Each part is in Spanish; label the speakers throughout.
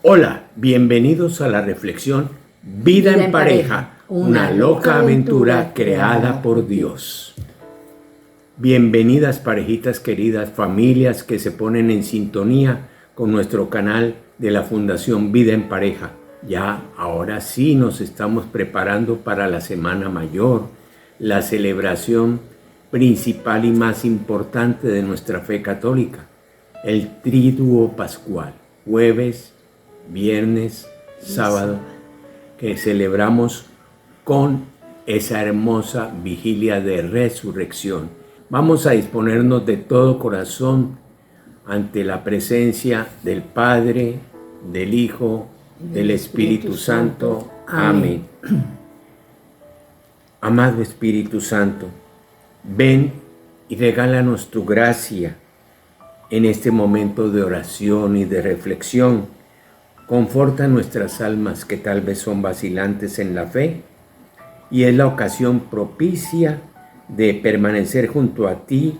Speaker 1: Hola, bienvenidos a la reflexión Vida en Pareja, una loca aventura creada por Dios. Bienvenidas parejitas queridas, familias que se ponen en sintonía con nuestro canal de la Fundación Vida en Pareja. Ya ahora sí nos estamos preparando para la Semana Mayor, la celebración principal y más importante de nuestra fe católica, el Triduo Pascual, jueves, viernes, sábado, que celebramos con esa hermosa vigilia de resurrección. Vamos a disponernos de todo corazón ante la presencia del Padre, del Hijo, del Espíritu Santo. Amén. Amado Espíritu Santo, ven y regálanos tu gracia en este momento de oración y de reflexión. Conforta nuestras almas que tal vez son vacilantes en la fe y es la ocasión propicia de permanecer junto a ti,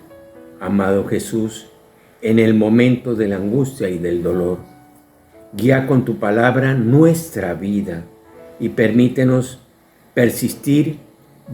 Speaker 1: amado Jesús, en el momento de la angustia y del dolor. Guía con tu palabra nuestra vida y permítenos persistir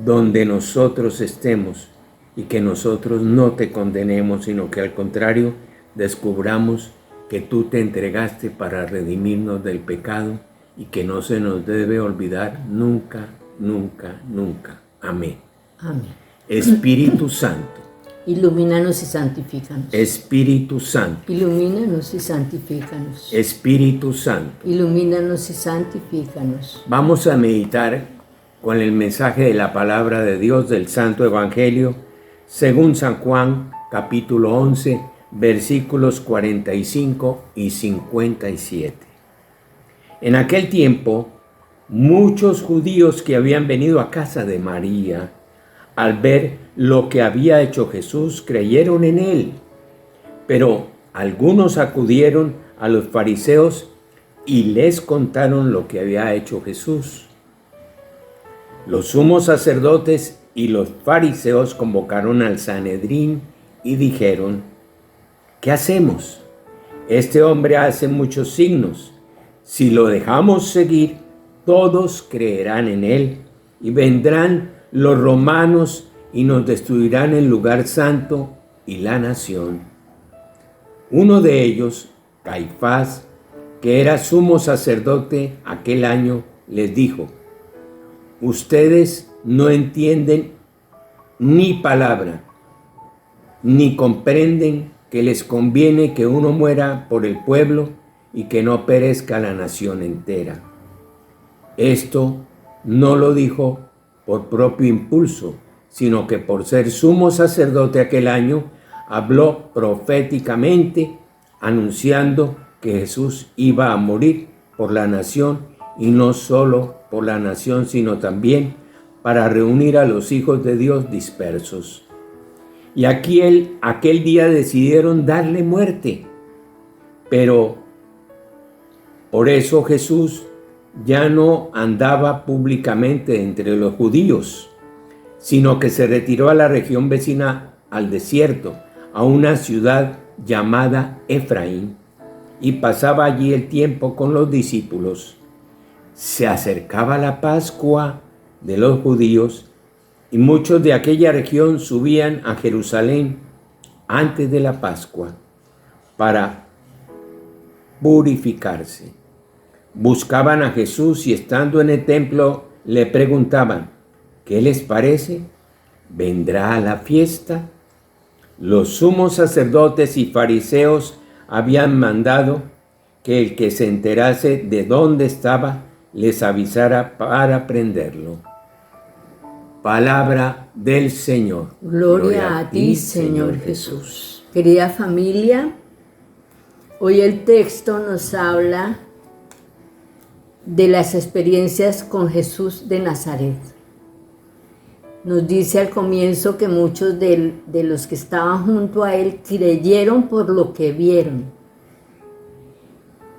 Speaker 1: donde nosotros estemos y que nosotros no te condenemos, sino que al contrario descubramos que tú te entregaste para redimirnos del pecado y que no se nos debe olvidar nunca, nunca, nunca. Amén.
Speaker 2: Amén.
Speaker 1: Espíritu Santo.
Speaker 2: Ilumínanos y santifícanos.
Speaker 1: Espíritu Santo.
Speaker 2: Ilumínanos y santifícanos.
Speaker 1: Espíritu Santo.
Speaker 2: Ilumínanos y santifícanos.
Speaker 1: Vamos a meditar con el mensaje de la palabra de Dios del Santo Evangelio, según San Juan, capítulo 11, versículos 45 y 57. En aquel tiempo, muchos judíos que habían venido a casa de María, al ver lo que había hecho Jesús, creyeron en él. Pero algunos acudieron a los fariseos y les contaron lo que había hecho Jesús. Los sumos sacerdotes y los fariseos convocaron al Sanedrín y dijeron: ¿qué hacemos? Este hombre hace muchos signos. Si lo dejamos seguir, todos creerán en él y vendrán los romanos y nos destruirán el lugar santo y la nación. Uno de ellos, Caifás, que era sumo sacerdote aquel año, les dijo: ustedes no entienden ni palabra, ni comprenden que les conviene que uno muera por el pueblo y que no perezca la nación entera. Esto no lo dijo por propio impulso, sino que por ser sumo sacerdote aquel año, habló proféticamente, anunciando que Jesús iba a morir por la nación, y no solo por la nación, sino también para reunir a los hijos de Dios dispersos. Y aquel día decidieron darle muerte. Pero por eso Jesús ya no andaba públicamente entre los judíos, sino que se retiró a la región vecina al desierto, a una ciudad llamada Efraín, y pasaba allí el tiempo con los discípulos. Se acercaba la Pascua de los judíos, y muchos de aquella región subían a Jerusalén antes de la Pascua para purificarse. Buscaban a Jesús y estando en el templo le preguntaban: ¿qué les parece? ¿Vendrá a la fiesta? Los sumos sacerdotes y fariseos habían mandado que el que se enterase de dónde estaba les avisara para prenderlo. Palabra del Señor.
Speaker 2: Gloria a ti, Señor Jesús. Querida familia, hoy el texto nos habla de las experiencias con Jesús de Nazaret. Nos dice al comienzo que muchos de los que estaban junto a él creyeron por lo que vieron.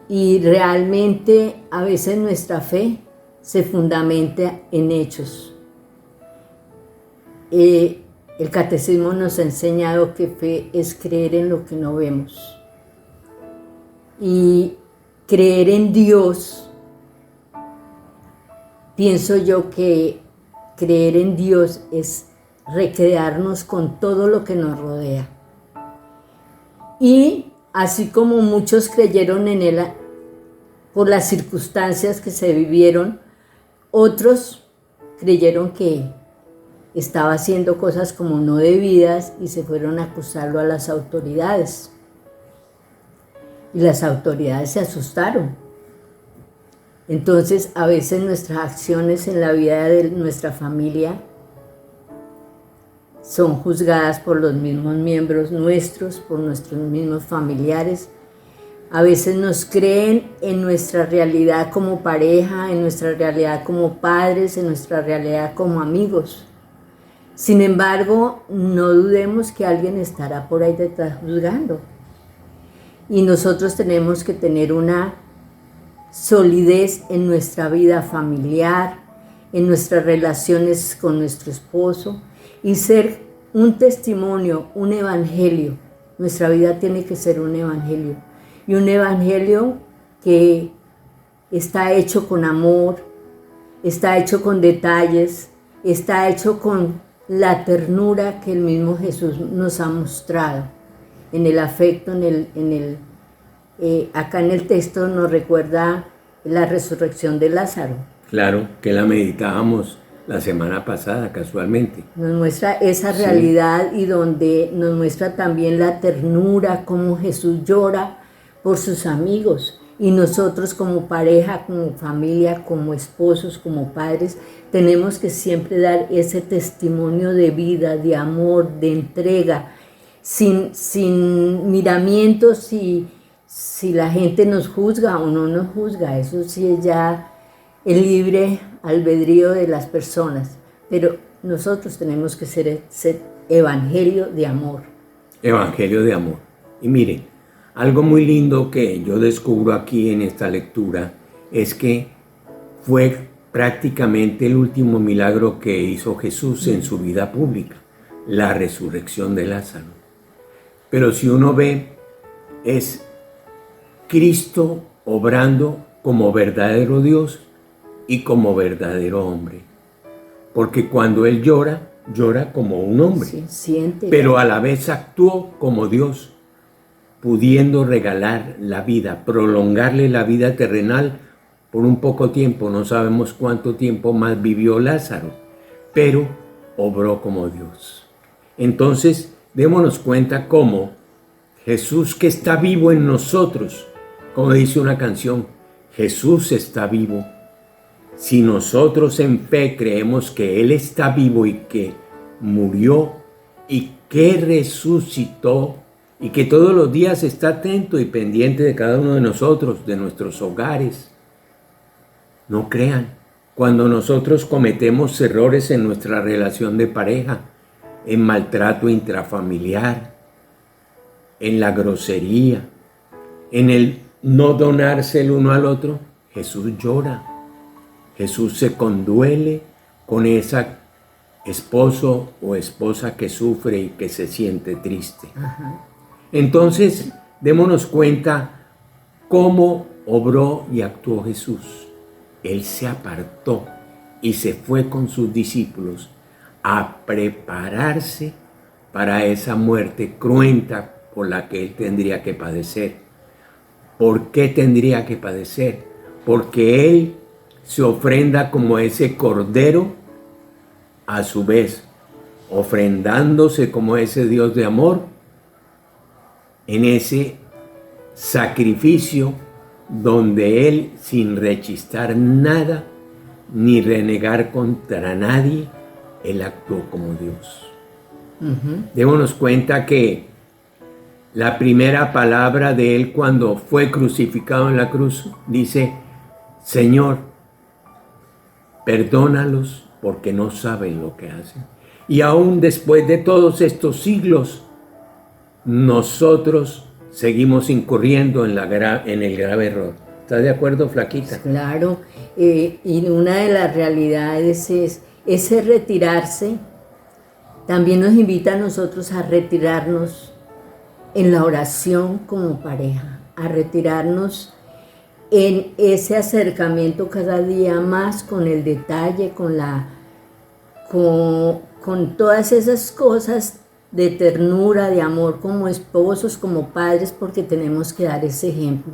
Speaker 2: Y realmente a veces nuestra fe se fundamenta en hechos. El catecismo nos ha enseñado que fe es creer en lo que no vemos. Y creer en Dios, pienso yo que creer en Dios es recrearnos con todo lo que nos rodea. Y así como muchos creyeron en Él por las circunstancias que se vivieron, otros creyeron que estaba haciendo cosas como no debidas y se fueron a acusarlo a las autoridades. Y las autoridades se asustaron. Entonces, a veces nuestras acciones en la vida de nuestra familia son juzgadas por los mismos miembros nuestros, por nuestros mismos familiares. A veces nos creen en nuestra realidad como pareja, en nuestra realidad como padres, en nuestra realidad como amigos. Sin embargo, no dudemos que alguien estará por ahí detrás juzgando. Y nosotros tenemos que tener una solidez en nuestra vida familiar, en nuestras relaciones con nuestro esposo y ser un testimonio, un evangelio. Nuestra vida tiene que ser un evangelio. Y un evangelio que está hecho con amor, está hecho con detalles, está hecho con la ternura que el mismo Jesús nos ha mostrado. En el afecto, acá en el texto nos recuerda la resurrección de Lázaro.
Speaker 1: Claro, que la meditábamos la semana pasada casualmente.
Speaker 2: Nos muestra esa realidad y donde nos muestra también la ternura, cómo Jesús llora por sus amigos. Y nosotros como pareja, como familia, como esposos, como padres, tenemos que siempre dar ese testimonio de vida, de amor, de entrega, sin miramientos si la gente nos juzga o no nos juzga. Eso sí es ya el libre albedrío de las personas. Pero nosotros tenemos que ser evangelio de amor.
Speaker 1: Evangelio de amor. Y miren, algo muy lindo que yo descubro aquí en esta lectura es que fue prácticamente el último milagro que hizo Jesús en su vida pública, la resurrección de Lázaro. Pero si uno ve, es Cristo obrando como verdadero Dios y como verdadero hombre. Porque cuando Él llora, llora como un hombre,
Speaker 2: Sí, siente.
Speaker 1: pero a la vez actuó como Dios, pudiendo regalar la vida, prolongarle la vida terrenal por un poco tiempo. No sabemos cuánto tiempo más vivió Lázaro, pero obró como Dios. Entonces, démonos cuenta cómo Jesús, que está vivo en nosotros, como dice una canción, Jesús está vivo. Si nosotros en fe creemos que Él está vivo y que murió y que resucitó y que todos los días está atento y pendiente de cada uno de nosotros, de nuestros hogares, no crean, cuando nosotros cometemos errores en nuestra relación de pareja, en maltrato intrafamiliar, en la grosería, en el no donarse el uno al otro, Jesús llora. Jesús se conduele con esa esposo o esposa que sufre y que se siente triste. Entonces, démonos cuenta cómo obró y actuó Jesús. Él se apartó y se fue con sus discípulos a prepararse para esa muerte cruenta por la que Él tendría que padecer. ¿Por qué tendría que padecer? Porque Él se ofrenda como ese cordero, a su vez, ofrendándose como ese Dios de amor, en ese sacrificio donde Él, sin rechistar nada, ni renegar contra nadie, Él actuó como Dios. Démonos cuenta que la primera palabra de Él cuando fue crucificado en la cruz dice, Señor, perdónalos porque no saben lo que hacen. Y aún después de todos estos siglos, nosotros seguimos incurriendo en el grave error. ¿Estás de acuerdo, Flaquita?
Speaker 2: Claro, y una de las realidades es ese retirarse. También nos invita a nosotros a retirarnos en la oración como pareja. a retirarnos en ese acercamiento cada día más con el detalle, con todas esas cosas de ternura, de amor como esposos, como padres, porque tenemos que dar ese ejemplo.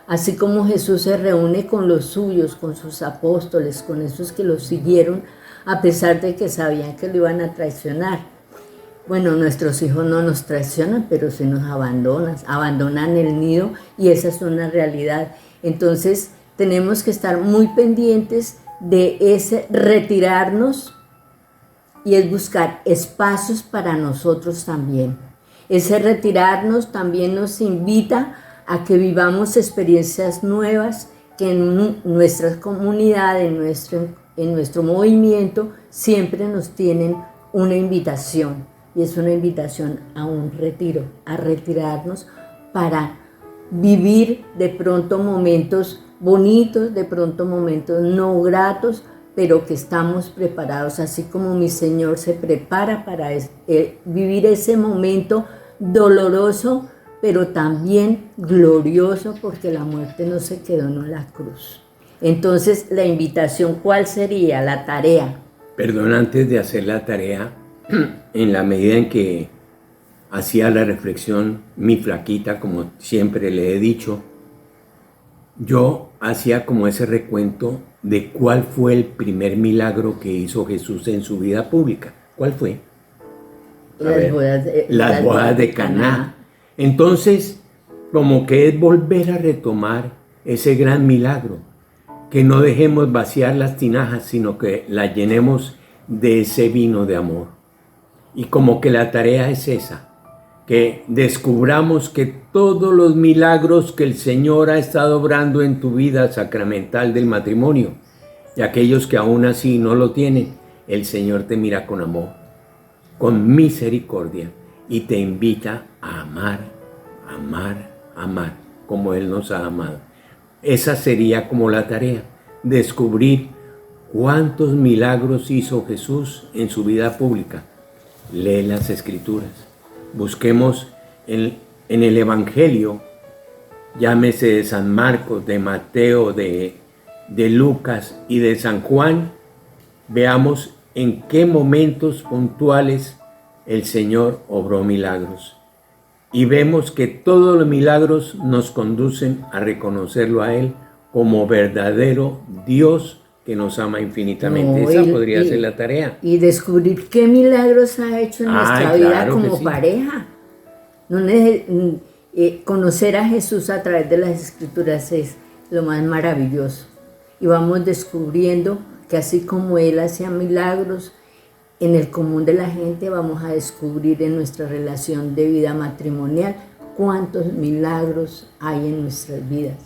Speaker 2: Así como Jesús se reúne con los suyos, con sus apóstoles, con esos que lo siguieron, a pesar de que sabían que lo iban a traicionar. Bueno, nuestros hijos no nos traicionan, pero sí nos abandonan el nido, y esa es una realidad. Entonces, tenemos que estar muy pendientes de ese retirarnos, y es buscar espacios para nosotros también. Ese retirarnos también nos invita a que vivamos experiencias nuevas que en nuestra comunidad, en nuestro movimiento, siempre nos tienen una invitación, y es una invitación a un retiro, a retirarnos para vivir de pronto momentos bonitos, de pronto momentos no gratos, pero que estamos preparados, así como mi Señor se prepara para vivir ese momento doloroso, pero también glorioso, porque la muerte no se quedó en la cruz. Entonces, la invitación, ¿cuál sería? La tarea.
Speaker 1: Perdón, antes de hacer la tarea, en la medida en que hacía la reflexión, mi flaquita, como siempre le he dicho, yo hacía como ese recuento de cuál fue el primer milagro que hizo Jesús en su vida pública. ¿Cuál fue? Las bodas de Caná. Entonces, como que es volver a retomar ese gran milagro, que no dejemos vaciar las tinajas, sino que las llenemos de ese vino de amor. Y como que la tarea es esa, que descubramos que todos los milagros que el Señor ha estado obrando en tu vida sacramental del matrimonio, y aquellos que aún así no lo tienen, el Señor te mira con amor, con misericordia, y te invita a amar, amar, amar, como Él nos ha amado. Esa sería como la tarea, descubrir cuántos milagros hizo Jesús en su vida pública. Lee las Escrituras. Busquemos en el Evangelio, llámese de San Marcos, de Mateo, de Lucas y de San Juan, veamos en qué momentos puntuales el Señor obró milagros. Y vemos que todos los milagros nos conducen a reconocerlo a Él como verdadero Dios que nos ama infinitamente. Esa podría ser la tarea.
Speaker 2: Y descubrir qué milagros ha hecho en nuestra vida como pareja. Conocer a Jesús a través de las Escrituras es lo más maravilloso. Y vamos descubriendo que así como Él hacía milagros en el común de la gente, vamos a descubrir en nuestra relación de vida matrimonial cuántos milagros hay en nuestras vidas.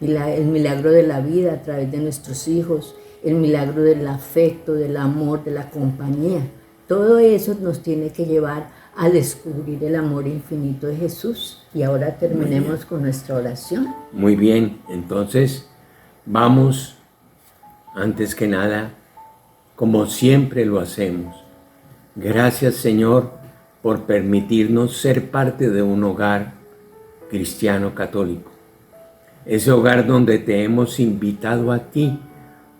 Speaker 2: El milagro de la vida a través de nuestros hijos, el milagro del afecto, del amor, de la compañía. Todo eso nos tiene que llevar a descubrir el amor infinito de Jesús. Y ahora terminemos con nuestra oración.
Speaker 1: Muy bien, entonces vamos, antes que nada, como siempre lo hacemos. Gracias, Señor, por permitirnos ser parte de un hogar cristiano católico. Ese hogar donde te hemos invitado a ti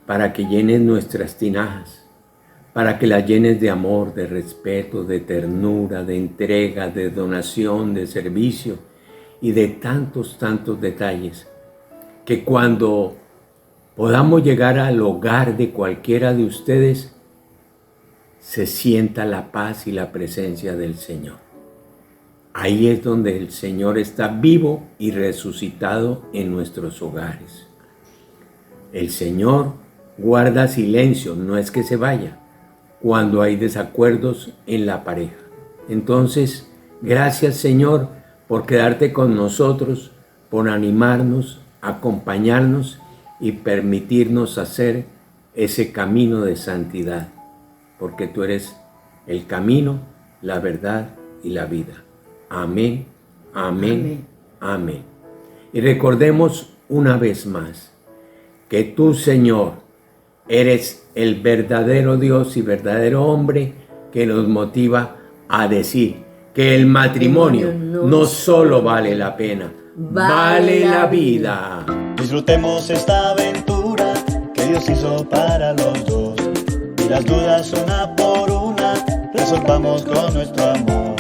Speaker 1: para que llenes nuestras tinajas, para que las llenes de amor, de respeto, de ternura, de entrega, de donación, de servicio y de tantos, tantos detalles, que cuando podamos llegar al hogar de cualquiera de ustedes, se sienta la paz y la presencia del Señor. Ahí es donde el Señor está vivo y resucitado en nuestros hogares. El Señor guarda silencio, no es que se vaya, cuando hay desacuerdos en la pareja. Entonces, gracias, Señor, por quedarte con nosotros, por animarnos, acompañarnos y permitirnos hacer ese camino de santidad, porque tú eres el camino, la verdad y la vida. Amén, amén, amén. Y recordemos una vez más que tú, Señor, eres el verdadero Dios y verdadero hombre que nos motiva a decir que el matrimonio no solo vale la pena, vale la vida.
Speaker 3: Disfrutemos esta aventura que Dios hizo para los dos. Y las dudas una por una resolvamos con nuestro amor.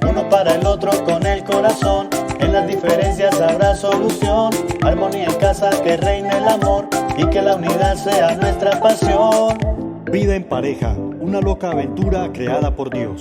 Speaker 3: Uno para el otro con el corazón. En las diferencias habrá solución. Armonía en casa, que reine el amor y que la unidad sea nuestra pasión.
Speaker 4: Vida en pareja, una loca aventura creada por Dios.